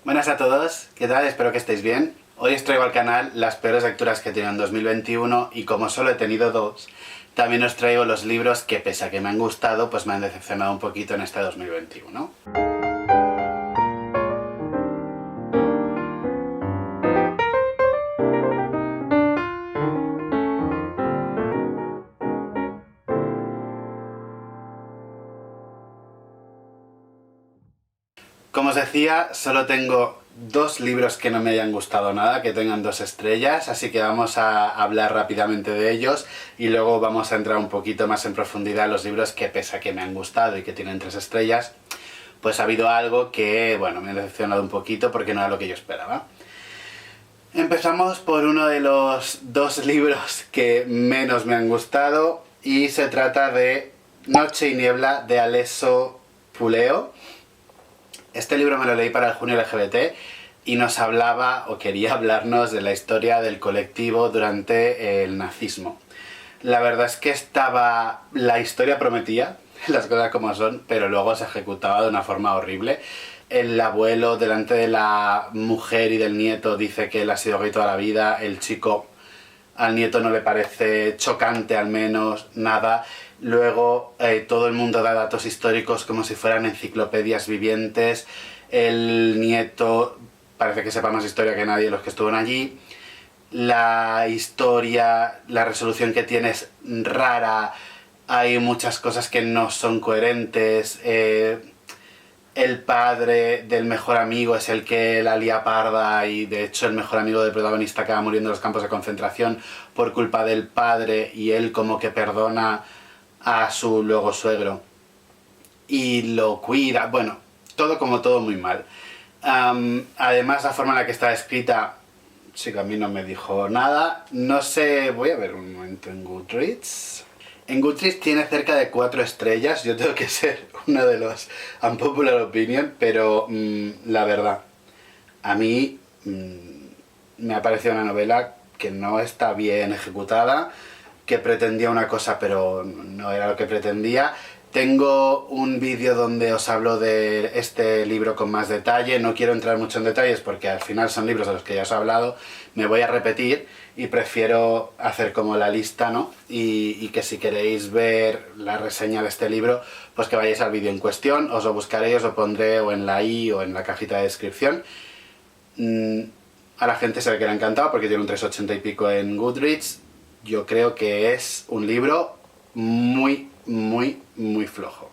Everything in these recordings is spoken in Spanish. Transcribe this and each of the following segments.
Buenas a todos, ¿qué tal? Espero que estéis bien. Hoy os traigo al canal las peores lecturas que he tenido en 2021 y como solo he tenido dos, también os traigo los libros que pese a que me han gustado, pues me han decepcionado un poquito en este 2021. Como os decía, solo tengo dos libros que no me hayan gustado nada, que tengan 2 estrellas, así que vamos a hablar rápidamente de ellos y luego vamos a entrar un poquito más en profundidad en los libros que pese a que me han gustado y que tienen 3 estrellas, pues ha habido algo que, bueno, me ha decepcionado un poquito porque no era lo que yo esperaba. Empezamos por uno de los 2 libros que menos me han gustado y se trata de Noche y Niebla de Alesso Puleo. Este libro me lo leí para el junio LGBT y nos hablaba, o quería hablarnos, de la historia del colectivo durante el nazismo. La verdad es que la historia prometía, las cosas como son, pero luego se ejecutaba de una forma horrible. El abuelo delante de la mujer y del nieto dice que él ha sido gay toda la vida, el chico al nieto no le parece chocante al menos, nada. Luego todo el mundo da datos históricos como si fueran enciclopedias vivientes. El nieto parece que sepa más historia que nadie de los que estuvieron allí. La historia, la resolución que tiene es rara. Hay muchas cosas que no son coherentes. El padre del mejor amigo es el que la lía parda y de hecho el mejor amigo del protagonista acaba muriendo en los campos de concentración por culpa del padre y él como que perdona a su luego suegro y lo cuida, bueno, todo muy mal. Además la forma en la que está escrita, sí que a mí no me dijo nada, no sé, voy a ver un momento en Goodreads. En Goodreads tiene cerca de 4 estrellas, yo tengo que ser uno de los unpopular opinion, pero la verdad, a mí me ha parecido una novela que no está bien ejecutada, que pretendía una cosa pero no era lo que pretendía. Tengo un vídeo donde os hablo de este libro con más detalle, no quiero entrar mucho en detalles porque al final son libros de los que ya os he hablado, me voy a repetir y prefiero hacer como la lista, ¿no? Y que si queréis ver la reseña de este libro, pues que vayáis al vídeo en cuestión, os lo buscaré, os lo pondré o en la i o en la cajita de descripción. A la gente se le queda encantado porque tiene un 3,80 y pico en Goodreads. Yo creo que es un libro muy flojo.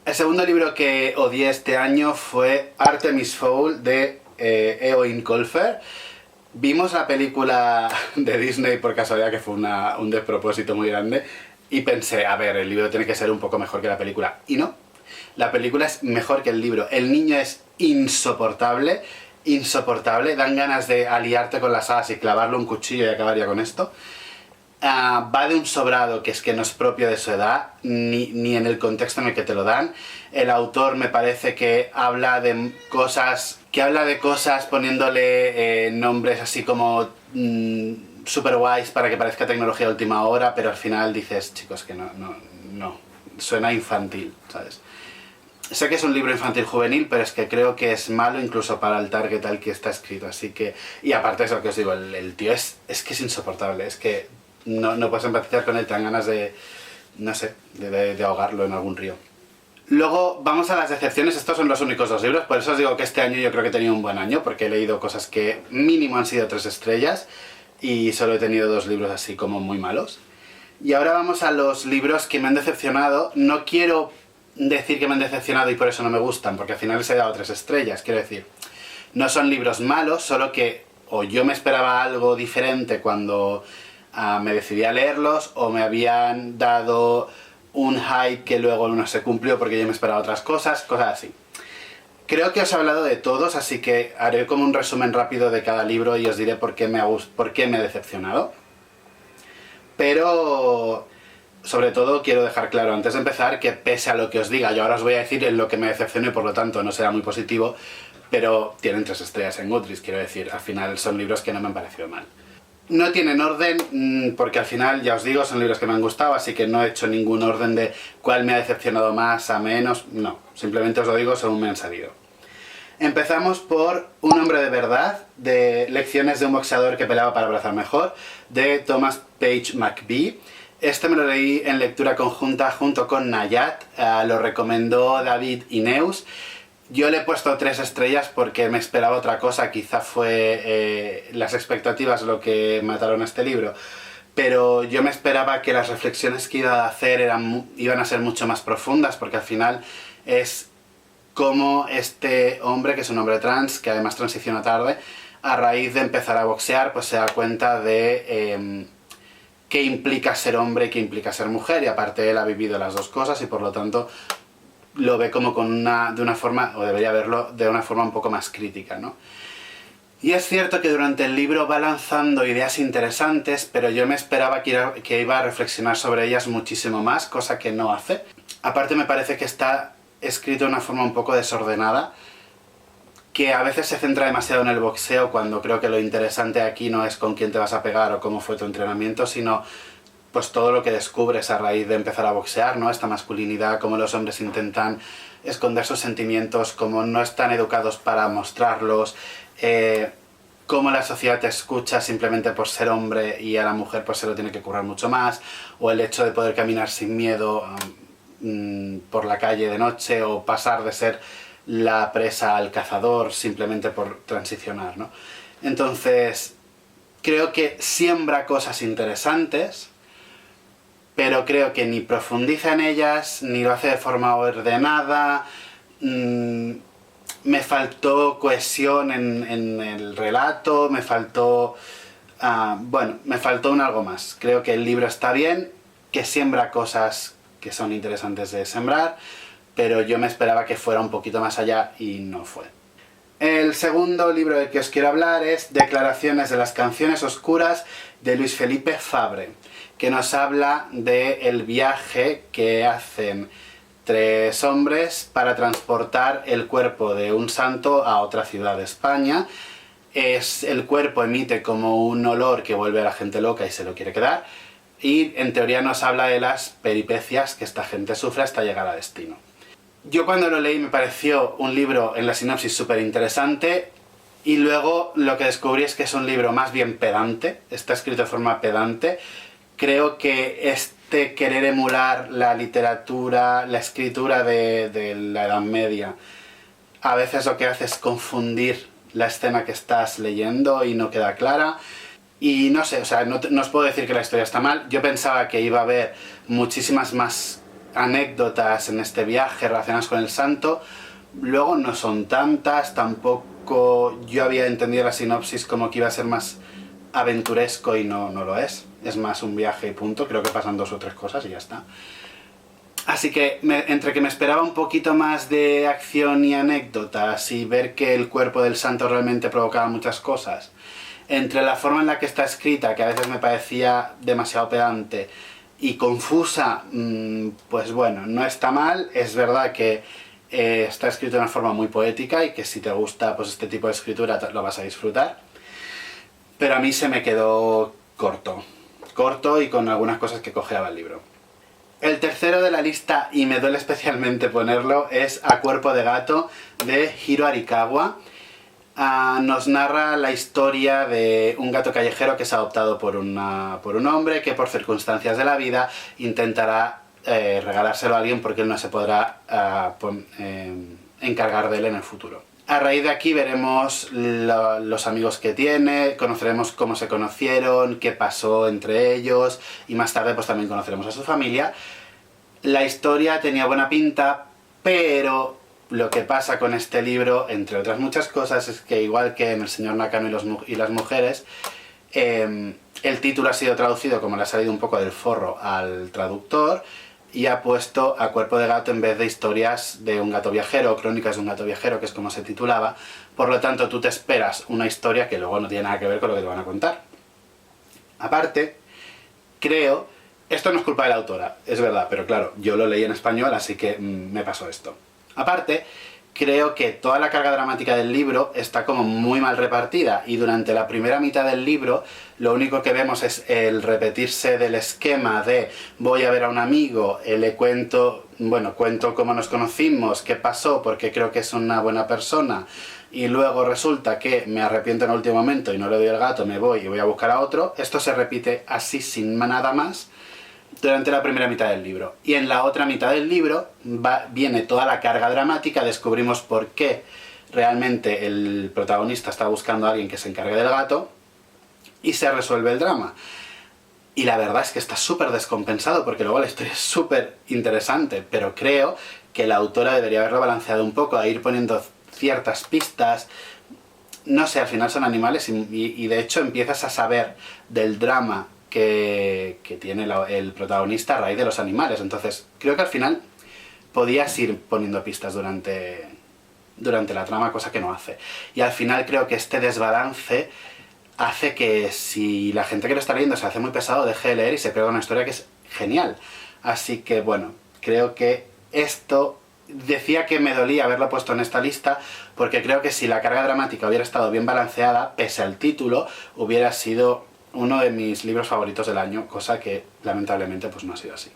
El segundo libro que odié este año fue Artemis Fowl de Eoin Colfer. Vimos la película de Disney por casualidad, que fue un despropósito muy grande, y pensé, a ver, el libro tiene que ser un poco mejor que la película. Y no, la película es mejor que el libro. El niño es insoportable, dan ganas de aliarte con las asas y clavarle un cuchillo y acabar ya con esto. Va de un sobrado que es que no es propio de su edad, ni en el contexto en el que te lo dan. El autor me parece que habla de cosas poniéndole nombres así como super guays para que parezca tecnología de última hora, pero al final dices, chicos, que no, suena infantil, ¿sabes? Sé que es un libro infantil juvenil, pero es que creo que es malo incluso para el target al que está escrito, así que... Y aparte es lo que os digo, el tío es que es insoportable, es que no puedes empatizar con él, te dan ganas de, no sé, de ahogarlo en algún río. Luego vamos a las decepciones. Estos son los únicos 2 libros, por eso os digo que este año yo creo que he tenido un buen año, porque he leído cosas que mínimo han sido 3 estrellas y solo he tenido 2 libros así como muy malos. Y ahora vamos a los libros que me han decepcionado. No quiero decir que me han decepcionado y por eso no me gustan, porque al final les he dado 3 estrellas, quiero decir, no son libros malos, solo que o yo me esperaba algo diferente cuando me decidí a leerlos, o me habían dado un hype que luego no se cumplió porque yo me esperaba otras cosas así. Creo que os he hablado de todos, así que haré como un resumen rápido de cada libro y os diré por qué me he decepcionado. Pero, sobre todo, quiero dejar claro antes de empezar que pese a lo que os diga, yo ahora os voy a decir en lo que me decepcionó y por lo tanto no será muy positivo, pero tienen 3 estrellas en Goodreads, quiero decir, al final son libros que no me han parecido mal. No tienen orden, porque al final, ya os digo, son libros que me han gustado, así que no he hecho ningún orden de cuál me ha decepcionado más, a menos, no. Simplemente os lo digo según me han salido. Empezamos por Un hombre de verdad, de Lecciones de un boxeador que peleaba para abrazar mejor, de Thomas Page McBee. Este me lo leí en lectura conjunta junto con Nayat, lo recomendó David y Neus. Yo le he puesto 3 estrellas porque me esperaba otra cosa, quizá fue las expectativas lo que mataron a este libro. Pero yo me esperaba que las reflexiones que iba a hacer iban a ser mucho más profundas, porque al final es cómo este hombre, que es un hombre trans, que además transiciona tarde, a raíz de empezar a boxear, pues se da cuenta de qué implica ser hombre y qué implica ser mujer, y aparte él ha vivido las dos cosas y por lo tanto lo ve como de una forma, o debería verlo de una forma un poco más crítica, ¿no? Y es cierto que durante el libro va lanzando ideas interesantes, pero yo me esperaba que iba a reflexionar sobre ellas muchísimo más, cosa que no hace. Aparte me parece que está escrito de una forma un poco desordenada, que a veces se centra demasiado en el boxeo, cuando creo que lo interesante aquí no es con quién te vas a pegar o cómo fue tu entrenamiento, sino pues todo lo que descubres a raíz de empezar a boxear, ¿no? Esta masculinidad, cómo los hombres intentan esconder sus sentimientos, cómo no están educados para mostrarlos, cómo la sociedad te escucha simplemente por ser hombre y a la mujer pues se lo tiene que currar mucho más, o el hecho de poder caminar sin miedo por la calle de noche, o pasar de ser la presa al cazador simplemente por transicionar, ¿no? Entonces, creo que siembra cosas interesantes, pero creo que ni profundiza en ellas, ni lo hace de forma ordenada. Me faltó cohesión en el relato, me faltó... bueno, me faltó algo más. Creo que el libro está bien, que siembra cosas que son interesantes de sembrar, pero yo me esperaba que fuera un poquito más allá y no fue. El segundo libro del que os quiero hablar es Declaraciones de las canciones oscuras, de Luis Felipe Fabre, que nos habla del viaje que hacen 3 hombres para transportar el cuerpo de un santo a otra ciudad de España. El cuerpo emite como un olor que vuelve a la gente loca y se lo quiere quedar, y en teoría nos habla de las peripecias que esta gente sufre hasta llegar a destino. Yo cuando lo leí me pareció un libro en la sinopsis súper interesante, y luego lo que descubrí es que es un libro más bien pedante, está escrito de forma pedante. Creo que este querer emular la literatura, la escritura de la Edad Media, a veces lo que hace es confundir la escena que estás leyendo y no queda clara. Y no sé, o sea, no os puedo decir que la historia está mal. Yo pensaba que iba a haber muchísimas más anécdotas en este viaje relacionadas con el santo. Luego no son tantas, tampoco yo había entendido la sinopsis como que iba a ser más aventuresco y no lo es. Es más un viaje y punto, creo que pasan 2 o 3 cosas y ya está. Así que entre que me esperaba un poquito más de acción y anécdotas y ver que el cuerpo del santo realmente provocaba muchas cosas, entre la forma en la que está escrita, que a veces me parecía demasiado pedante y confusa, pues bueno, no está mal. Es verdad que está escrito de una forma muy poética y que si te gusta pues este tipo de escritura lo vas a disfrutar, pero a mí se me quedó corto y con algunas cosas que cojeaba el libro. El tercero de la lista, y me duele especialmente ponerlo, es A cuerpo de gato, de Hiro Arikawa. Nos narra la historia de un gato callejero que es adoptado por un hombre que por circunstancias de la vida intentará regalárselo a alguien porque él no se podrá encargar de él en el futuro. A raíz de aquí veremos los amigos que tiene, conoceremos cómo se conocieron, qué pasó entre ellos, y más tarde pues también conoceremos a su familia. La historia tenía buena pinta, pero lo que pasa con este libro, entre otras muchas cosas, es que igual que en El señor Nakano y las mujeres, el título ha sido traducido, como le ha salido un poco del forro al traductor, y ha puesto A cuerpo de gato en vez de Historias de un gato viajero, o Crónicas de un gato viajero, que es como se titulaba. Por lo tanto, tú te esperas una historia que luego no tiene nada que ver con lo que te van a contar. Aparte, creo... Esto no es culpa de la autora, es verdad, pero claro, yo lo leí en español, así que me pasó esto. Aparte, creo que toda la carga dramática del libro está como muy mal repartida, y durante la primera mitad del libro lo único que vemos es el repetirse del esquema de voy a ver a un amigo, le cuento bueno, cuento cómo nos conocimos, qué pasó, porque creo que es una buena persona, y luego resulta que me arrepiento en el último momento y no le doy el gato, me voy y voy a buscar a otro, esto se repite así sin nada más durante la primera mitad del libro. Y en la otra mitad del libro viene toda la carga dramática, descubrimos por qué realmente el protagonista está buscando a alguien que se encargue del gato, y se resuelve el drama. Y la verdad es que está súper descompensado, porque luego la historia es súper interesante, pero creo que la autora debería haberlo balanceado un poco, a ir poniendo ciertas pistas. No sé, al final son animales y de hecho empiezas a saber del drama que tiene el protagonista a raíz de los animales. Entonces creo que al final podías ir poniendo pistas durante la trama, cosa que no hace. Y al final creo que este desbalance hace que, si la gente que lo está leyendo se hace muy pesado, deje de leer y se pierda una historia que es genial. Así que bueno, creo que esto, decía que me dolía haberlo puesto en esta lista, porque creo que si la carga dramática hubiera estado bien balanceada, pese al título, hubiera sido uno de mis libros favoritos del año, cosa que lamentablemente pues no ha sido así.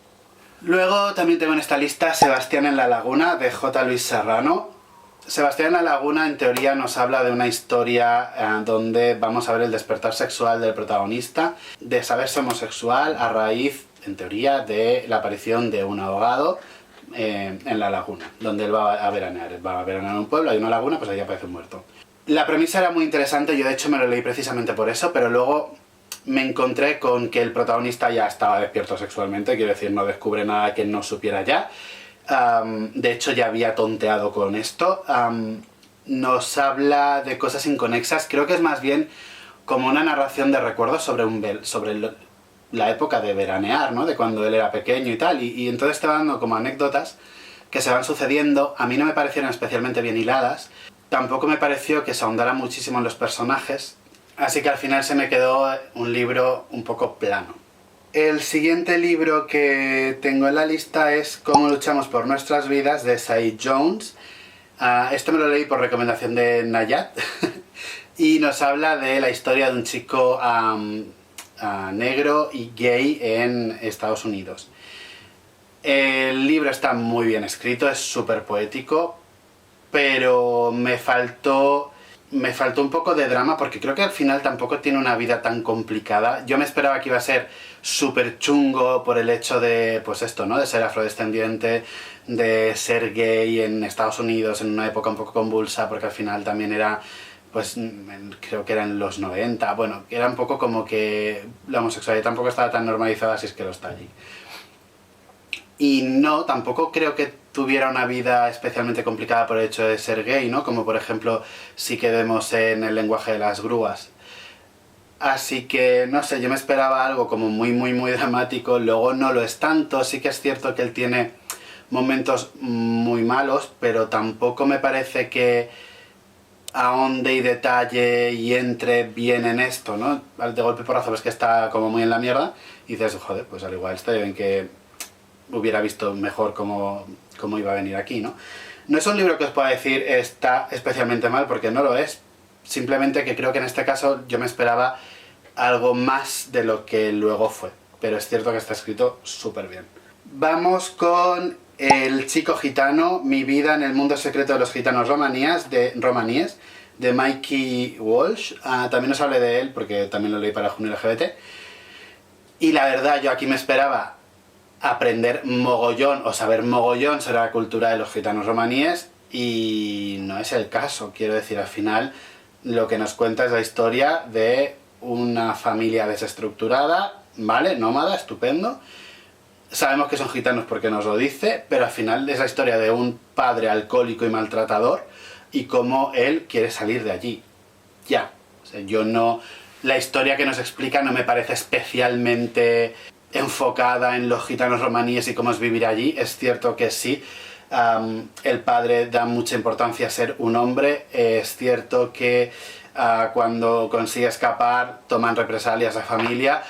Luego también tengo en esta lista Sebastián en la laguna, de J. Luis Serrano. Sebastián en la laguna, en teoría, nos habla de una historia donde vamos a ver el despertar sexual del protagonista, de saberse homosexual a raíz, en teoría, de la aparición de un ahogado en la laguna, donde él va a veranear. Va a veranear en un pueblo, hay una laguna, pues ahí aparece un muerto. La premisa era muy interesante, yo de hecho me lo leí precisamente por eso, pero luego me encontré con que el protagonista ya estaba despierto sexualmente, quiero decir, no descubre nada que no supiera ya. De hecho ya había tonteado con esto. Nos habla de cosas inconexas, creo que es más bien como una narración de recuerdos sobre la época de veranear, ¿no? De cuando él era pequeño y tal, y entonces te va dando como anécdotas que se van sucediendo. A mí no me parecieron especialmente bien hiladas, tampoco me pareció que se ahondara muchísimo en los personajes, así que al final se me quedó un libro un poco plano. El siguiente libro que tengo en la lista es Cómo luchamos por nuestras vidas, de Said Jones. Este me lo leí por recomendación de Nayat y nos habla de la historia de un chico negro y gay en Estados Unidos. El libro está muy bien escrito, es súper poético, pero me faltó un poco de drama, porque creo que al final tampoco tiene una vida tan complicada. Yo me esperaba que iba a ser súper chungo por el hecho de, pues esto, ¿no? De ser afrodescendiente, de ser gay en Estados Unidos en una época un poco convulsa, porque al final también era, pues creo que era en los 90, bueno, era un poco como que la homosexualidad tampoco estaba tan normalizada, si es que lo está allí. Y no, tampoco creo que tuviera una vida especialmente complicada por el hecho de ser gay, ¿no? Como por ejemplo sí que vemos en El lenguaje de las grúas. Así que, no sé, yo me esperaba algo como muy dramático, luego no lo es tanto. Sí que es cierto que él tiene momentos muy malos, pero tampoco me parece que ahonde y detalle y entre bien en esto, ¿no? De golpe porrazo ves que está como muy en la mierda y dices, joder, pues al igual estaría bien que hubiera visto mejor cómo iba a venir aquí, ¿no? No es un libro que os pueda decir está especialmente mal, porque no lo es. Simplemente que creo que en este caso yo me esperaba algo más de lo que luego fue. Pero es cierto que está escrito súper bien. Vamos con El chico gitano, mi vida en el mundo secreto de los gitanos romaníes, de Mikey Walsh. También os hablé de él porque también lo leí para Junio LGBT. Y la verdad, yo aquí me esperaba aprender mogollón o saber mogollón sobre la cultura de los gitanos romaníes, y no es el caso. Quiero decir, al final lo que nos cuenta es la historia de una familia desestructurada, ¿vale? Nómada, estupendo. Sabemos que son gitanos porque nos lo dice, pero al final es la historia de un padre alcohólico y maltratador y cómo él quiere salir de allí. Ya. O sea, yo no... La historia que nos explica no me parece especialmente enfocada en los gitanos romaníes y cómo es vivir allí. Es cierto que sí, el padre da mucha importancia a ser un hombre. Es cierto que cuando consigue escapar toman represalias a familia,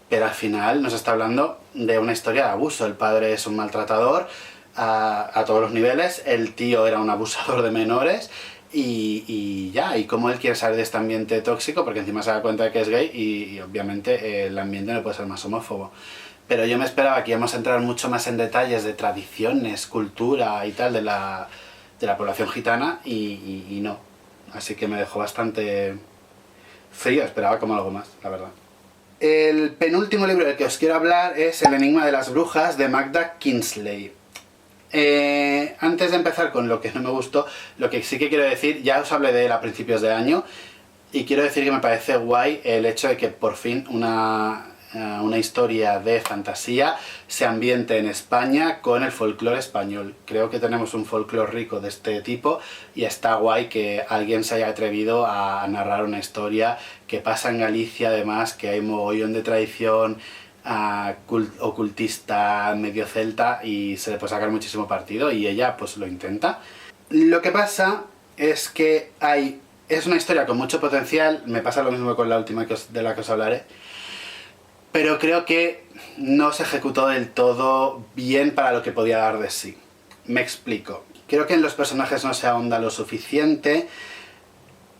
pero al final nos está hablando de una historia de abuso. El padre es un maltratador a todos los niveles, el tío era un abusador de menores, y cómo él quiere salir de este ambiente tóxico, porque encima se da cuenta de que es gay y obviamente el ambiente no puede ser más homófobo. pero yo me esperaba que íbamos a entrar mucho más en detalles de tradiciones, cultura y tal de la población gitana y no. Así que me dejó bastante frío, esperaba como algo más, la verdad. El penúltimo libro del que os quiero hablar es El enigma de las brujas, de Magda Kingsley. Antes de empezar con lo que no me gustó, lo que sí que quiero decir, ya os hablé de él a principios de año, y quiero decir que me parece guay el hecho de que por fin una historia de fantasía se ambiente en España con el folclore español. Creo que tenemos un folclore rico de este tipo y está guay que alguien se haya atrevido a narrar una historia que pasa en Galicia, además, que hay mogollón de tradición ocultista, medio celta, y se le puede sacar muchísimo partido, y ella pues lo intenta. Lo que pasa es que es una historia con mucho potencial, me pasa lo mismo con la última de la que os hablaré, pero creo que no se ejecutó del todo bien para lo que podía dar de sí. Me explico. Creo que en los personajes no se ahonda lo suficiente.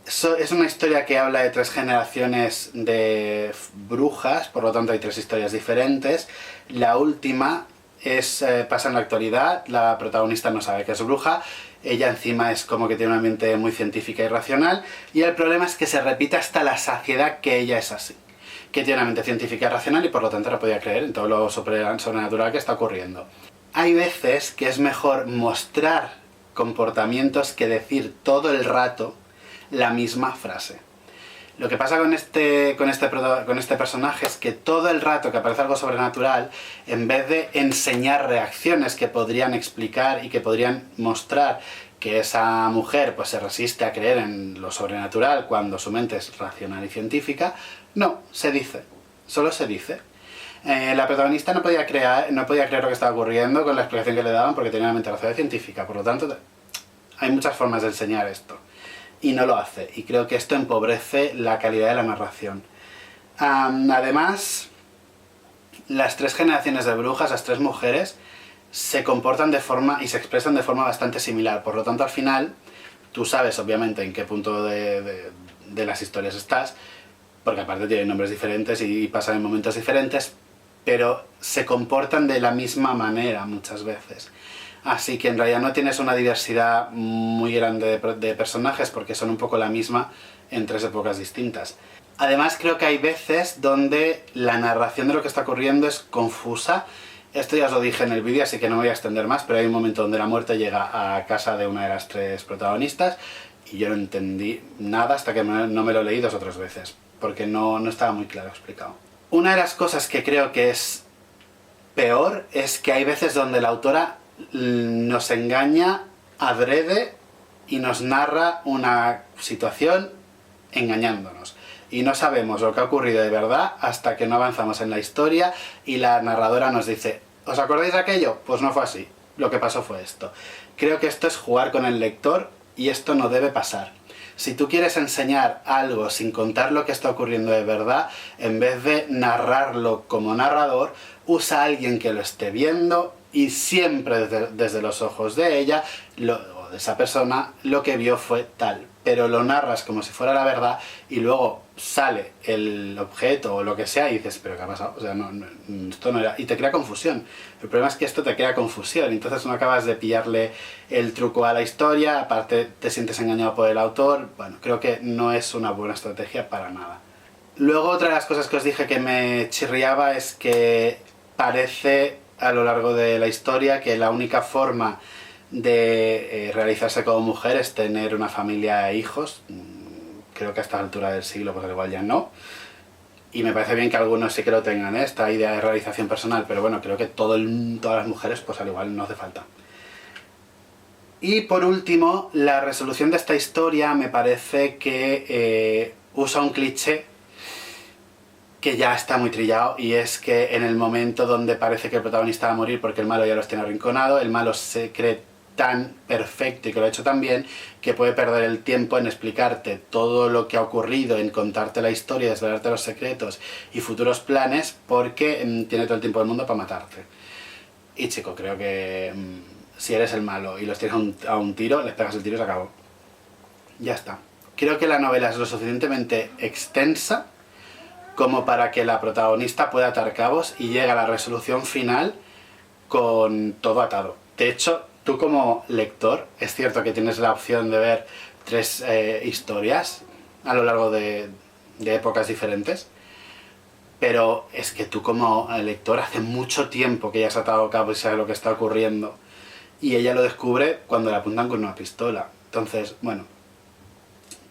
Es una historia que habla de 3 generaciones de brujas, por lo tanto hay 3 historias diferentes. La última pasa en la actualidad, la protagonista no sabe que es bruja, ella encima es como que tiene una mente muy científica y racional, y el problema es que se repite hasta la saciedad que ella es así, que tiene una mente científica y racional y por lo tanto no podía creer en todo lo sobrenatural que está ocurriendo. Hay veces que es mejor mostrar comportamientos que decir todo el rato la misma frase. Lo que pasa con este personaje es que todo el rato que aparece algo sobrenatural, en vez de enseñar reacciones que podrían explicar y que podrían mostrar que esa mujer pues se resiste a creer en lo sobrenatural cuando su mente es racional y científica, no, se dice, solo se dice. La protagonista no podía creer lo que estaba ocurriendo con la explicación que le daban porque tenía una mente racional y científica, por lo tanto hay muchas formas de enseñar esto. Y no lo hace, y creo que esto empobrece la calidad de la narración. Además, las 3 generaciones de brujas, las 3 mujeres, se comportan de forma y se expresan de forma bastante similar, por lo tanto al final tú sabes obviamente en qué punto de las historias estás, porque aparte tienen nombres diferentes y pasan en momentos diferentes, pero se comportan de la misma manera muchas veces. Así que en realidad no tienes una diversidad muy grande de personajes porque son un poco la misma en 3 épocas distintas. Además creo que hay veces donde la narración de lo que está ocurriendo es confusa. Esto ya os lo dije en el vídeo, así que no me voy a extender más, pero hay un momento donde la muerte llega a casa de una de las 3 protagonistas y yo no entendí nada hasta que no me lo leí 2 o 3 veces, porque no estaba muy claro explicado. Una de las cosas que creo que es peor es que hay veces donde la autora nos engaña adrede y nos narra una situación engañándonos. Y no sabemos lo que ha ocurrido de verdad hasta que no avanzamos en la historia y la narradora nos dice ¿os acordáis de aquello? Pues no fue así, lo que pasó fue esto. Creo que esto es jugar con el lector y esto no debe pasar. Si tú quieres enseñar algo sin contar lo que está ocurriendo de verdad, en vez de narrarlo como narrador, usa a alguien que lo esté viendo y siempre desde los ojos de ella o de esa persona lo que vio fue tal, pero lo narras como si fuera la verdad y luego sale el objeto o lo que sea y dices, ¿pero qué ha pasado? O sea, esto no era... y te crea confusión. El problema es que esto te crea confusión, entonces no acabas de pillarle el truco a la historia, aparte te sientes engañado por el autor. Bueno, creo que no es una buena estrategia para nada. Luego otra de las cosas que os dije que me chirriaba es que parece a lo largo de la historia que la única forma de realizarse como mujer es tener una familia e hijos. Creo que a esta altura del siglo pues al igual ya no, y me parece bien que algunos sí que lo tengan, esta idea de realización personal, pero bueno, creo que todas las mujeres pues al igual no hace falta. Y por último, la resolución de esta historia me parece que usa un cliché que ya está muy trillado, y es que en el momento donde parece que el protagonista va a morir porque el malo ya los tiene arrinconado, el malo se cree tan perfecto y que lo ha hecho tan bien que puede perder el tiempo en explicarte todo lo que ha ocurrido, en contarte la historia, desvelarte los secretos y futuros planes, porque tiene todo el tiempo del mundo para matarte. Y chico, creo que si eres el malo y los tienes a un tiro, les pegas el tiro y se acabó. Ya está. Creo que la novela es lo suficientemente extensa como para que la protagonista pueda atar cabos y llegue a la resolución final con todo atado. De hecho, tú como lector, es cierto que tienes la opción de ver 3 historias a lo largo de épocas diferentes, pero es que tú como lector hace mucho tiempo que ya has atado cabo y sabes lo que está ocurriendo, y ella lo descubre cuando le apuntan con una pistola. Entonces, bueno,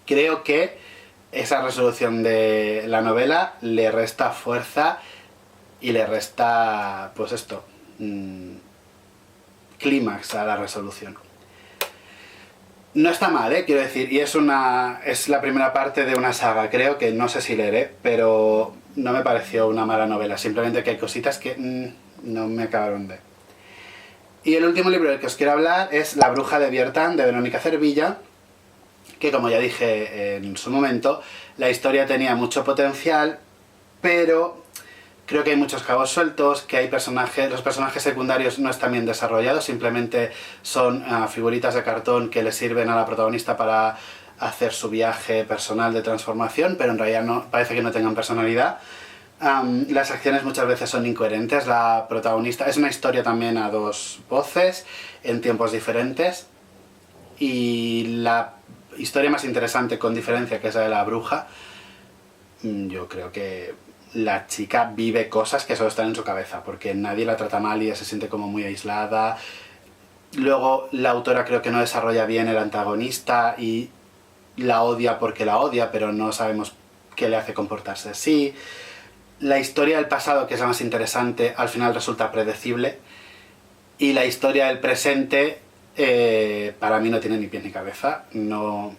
creo que esa resolución de la novela le resta fuerza y le resta, pues esto, clímax a la resolución. No está mal, quiero decir, y es la primera parte de una saga, creo que no sé si leeré, pero no me pareció una mala novela, simplemente que hay cositas que no me acabaron de... Y el último libro del que os quiero hablar es La bruja de Biertan, de Verónica Cervilla, que como ya dije en su momento, la historia tenía mucho potencial, pero creo que hay muchos cabos sueltos, que hay los personajes secundarios no están bien desarrollados, simplemente son figuritas de cartón que le sirven a la protagonista para hacer su viaje personal de transformación, pero en realidad no, parece que no tengan personalidad. Las acciones muchas veces son incoherentes, la protagonista... Es una historia también a 2 voces, en tiempos diferentes, y la historia más interesante con diferencia, que es la de la bruja, yo creo que la chica vive cosas que solo están en su cabeza, porque nadie la trata mal y ella se siente como muy aislada. Luego la autora creo que no desarrolla bien el antagonista y la odia porque la odia, pero no sabemos qué le hace comportarse así. La historia del pasado, que es la más interesante, al final resulta predecible, y la historia del presente para mí no tiene ni pie ni cabeza. No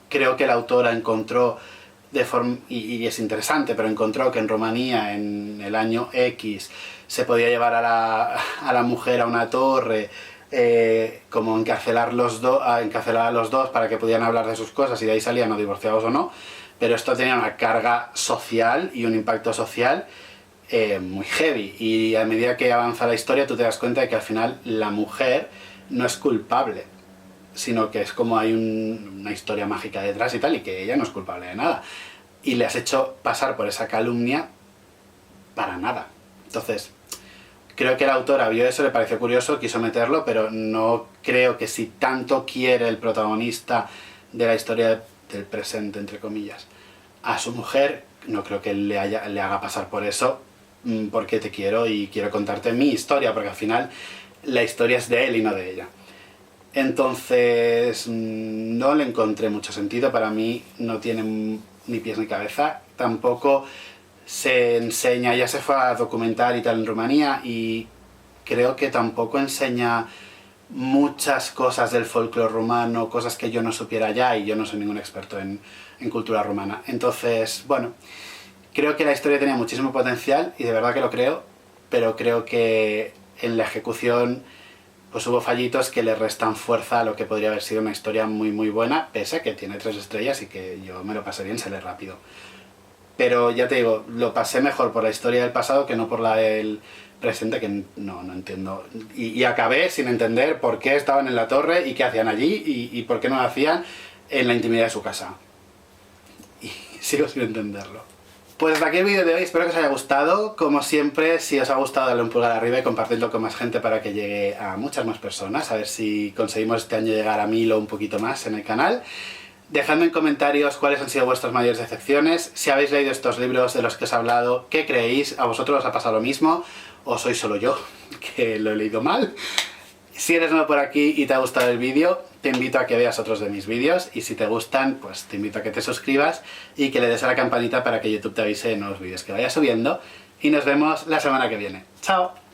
creo que la autora encontró y es interesante, pero encontró que en Rumanía en el año X se podía llevar a la mujer a una torre, como encarcelar a los dos para que pudieran hablar de sus cosas y de ahí salían o divorciados o no, pero esto tenía una carga social y un impacto social muy heavy, y a medida que avanza la historia tú te das cuenta de que al final la mujer no es culpable, sino que es como hay una historia mágica detrás y tal, y que ella no es culpable de nada. Y le has hecho pasar por esa calumnia para nada. Entonces, creo que la autora vio eso, le pareció curioso, quiso meterlo, pero no creo que si tanto quiere el protagonista de la historia del presente, entre comillas, a su mujer, no creo que le haga pasar por eso, porque te quiero y quiero contarte mi historia, porque al final la historia es de él y no de ella. Entonces no le encontré mucho sentido, para mí no tiene ni pies ni cabeza, tampoco se enseña, ya se fue a documentar y tal en Rumanía, y creo que tampoco enseña muchas cosas del folclore rumano, cosas que yo no supiera ya, y yo no soy ningún experto en cultura rumana. Entonces, bueno, creo que la historia tenía muchísimo potencial, y de verdad que lo creo, pero creo que en la ejecución pues hubo fallitos que le restan fuerza a lo que podría haber sido una historia muy muy buena, pese a que tiene 3 estrellas y que yo me lo pasé bien, se lee rápido. Pero ya te digo, lo pasé mejor por la historia del pasado que no por la del presente, que no entiendo. Y acabé sin entender por qué estaban en la torre y qué hacían allí y por qué no lo hacían en la intimidad de su casa. Y sigo sin entenderlo. Pues hasta aquí el vídeo de hoy, espero que os haya gustado. Como siempre, si os ha gustado, dale un pulgar arriba y compartidlo con más gente para que llegue a muchas más personas. A ver si conseguimos este año llegar a 1000 o un poquito más en el canal. Dejadme en comentarios cuáles han sido vuestras mayores decepciones. Si habéis leído estos libros de los que os he hablado, ¿qué creéis? ¿A vosotros os ha pasado lo mismo? ¿O soy solo yo, que lo he leído mal? Si eres nuevo por aquí y te ha gustado el vídeo, te invito a que veas otros de mis vídeos, y si te gustan, pues te invito a que te suscribas y que le des a la campanita para que YouTube te avise de nuevos vídeos que vaya subiendo, y nos vemos la semana que viene. ¡Chao!